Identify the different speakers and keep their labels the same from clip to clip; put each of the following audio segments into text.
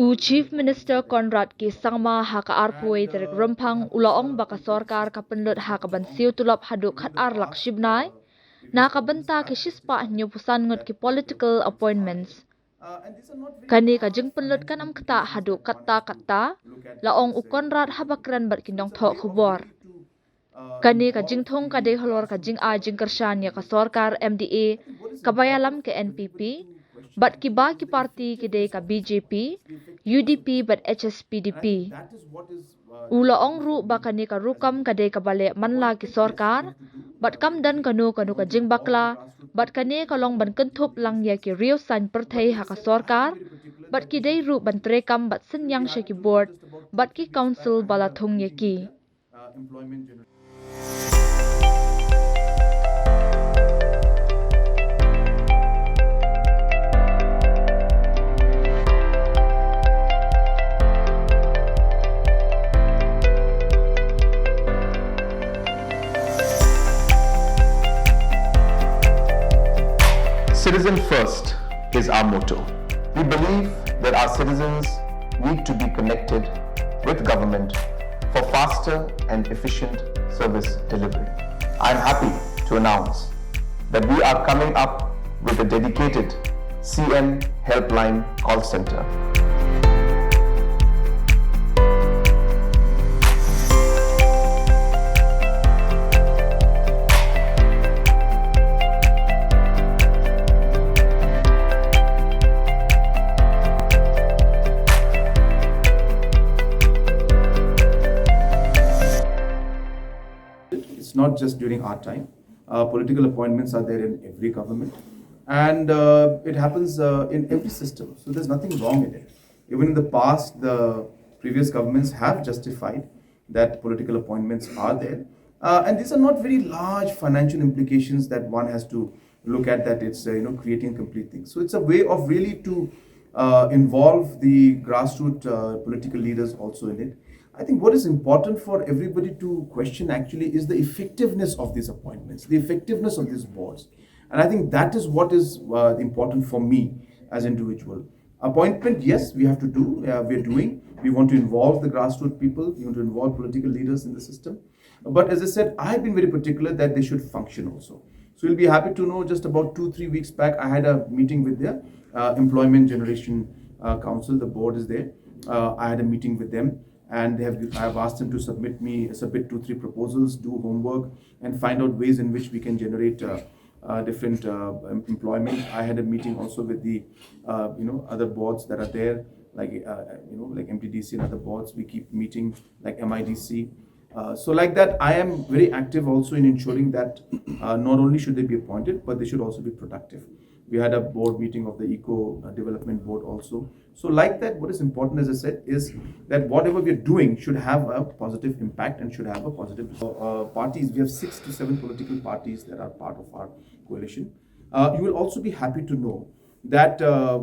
Speaker 1: Chief Minister Conrad ki sangma haka arpoi terek rempang ulaong baka Sorkar ka Pynlut haka bansiu tulap haduk khat lakh shibnai na kabenta ki shispa nyu pusan ngut ki political appointments. Kani ka jing Pynlut kan am kata haduk kata laong u Conrad habakran bat kindong thok khubor. Kani ka jing thong ka de holor ka jing a jing kershan ya ka Sorkar MDA kabayalam ke NPP but ki ba ki parti ki de ka BJP UDP but HSPDP ulaong ru bakani ka rukam ka de ka bale manla ki Sorkar but kam dan kanu ka jing bakla but kani ka long ban kentup lang ya ki rio san perthai ha ka Sorkar but ki de ru ban trekam but senyang she ki board but ki council bala thong ya ki
Speaker 2: Citizen first is our motto. We believe that our citizens need to be connected with government for faster and efficient service delivery. I am happy to announce that we are coming up with a dedicated CM helpline call center.
Speaker 3: It's not just during our time. Political appointments are there in every government, and it happens in every system. So there's nothing wrong in it. Even in the past, the previous governments have justified that political appointments are there, and these are not very large financial implications that one has to look at. That it's creating complete things. So it's a way of really to involve the grassroots political leaders also in it. I think what is important for everybody to question actually is the effectiveness of these appointments, the effectiveness of these boards. And I think that is what is important for me as an individual. Appointment, yes, we have to do, we are doing. We want to involve the grassroots people, we want to involve political leaders in the system. But as I said, I have been very particular that they should function also. So you'll be happy to know just about 2-3 weeks back, I had a meeting with their Employment Generation Council, the board is there. I had a meeting with them. And I have asked them to submit 2-3 proposals, do homework, and find out ways in which we can generate different employment. I had a meeting also with the other boards that are there, like like MTDC and other boards. We keep meeting like MIDC. So like that, I am very active also in ensuring that not only should they be appointed, but they should also be productive. We had a board meeting of the Eco Development Board also. So like that, what is important, as I said, is that whatever we are doing should have a positive impact and should have a positive parties. We have 6 to 7 political parties that are part of our coalition. You will also be happy to know that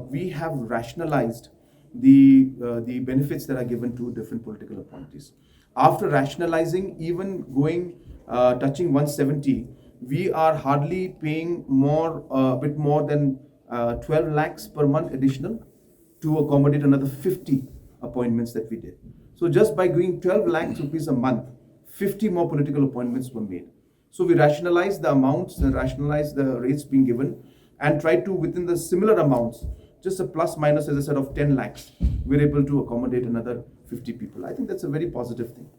Speaker 3: we have rationalized the benefits that are given to different political appointees. After rationalizing, even going touching 170, we are hardly paying a bit more than 12 lakhs per month additional to accommodate another 50 appointments that we did. So just by going 12 lakhs rupees a month, 50 more political appointments were made. So we rationalized the amounts and rationalized the rates being given and tried to, within the similar amounts, just a plus minus, as I said, of 10 lakhs, we're able to accommodate another 50 people. I think that's a very positive thing.